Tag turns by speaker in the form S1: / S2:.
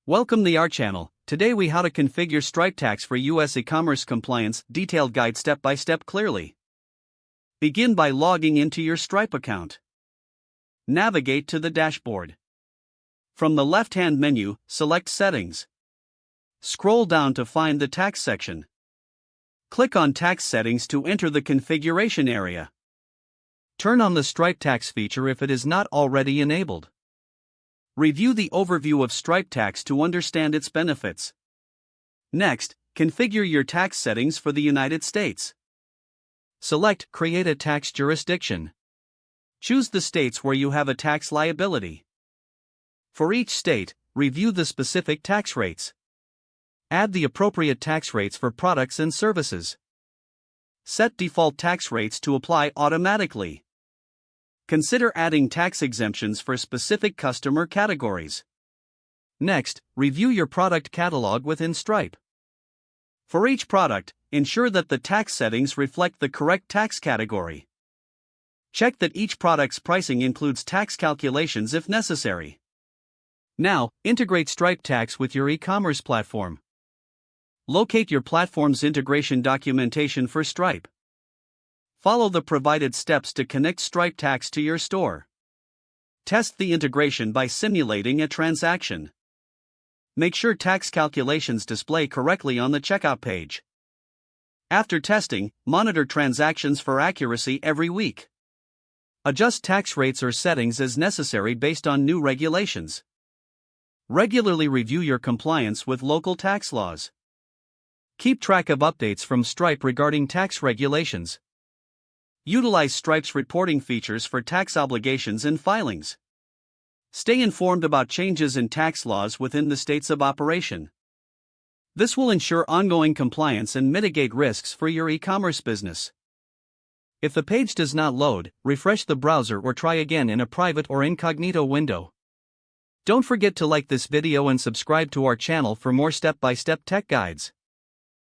S1: Welcome to our channel. Today we how to configure Stripe tax for US e-commerce compliance, detailed guide step by step clearly. Begin by logging into your Stripe account. Navigate to the dashboard. From the left-hand menu, select Settings. Scroll down to find the tax section. Click on Tax Settings to enter the configuration area. Turn on the Stripe tax feature if it is not already enabled. Review the overview of Stripe tax to understand its benefits. Next, configure your tax settings for the United States. Select Create a tax jurisdiction. Choose the states where you have a tax liability. For each state, review the specific tax rates. Add the appropriate tax rates for products and services. Set default tax rates to apply automatically. Consider adding tax exemptions for specific customer categories. Next, review your product catalog within Stripe. For each product, ensure that the tax settings reflect the correct tax category. Check that each product's pricing includes tax calculations if necessary. Now, integrate Stripe tax with your e-commerce platform. Locate your platform's integration documentation for Stripe. Follow the provided steps to connect Stripe tax to your store. Test the integration by simulating a transaction. Make sure tax calculations display correctly on the checkout page. After testing, monitor transactions for accuracy every week. Adjust tax rates or settings as necessary based on new regulations. Regularly review your compliance with local tax laws. Keep track of updates from Stripe regarding tax regulations. Utilize Stripe's reporting features for tax obligations and filings. Stay informed about changes in tax laws within the states of operation. This will ensure ongoing compliance and mitigate risks for your e-commerce business. If the page does not load, refresh the browser or try again in a private or incognito window. Don't forget to like this video and subscribe to our channel for more step-by-step tech guides.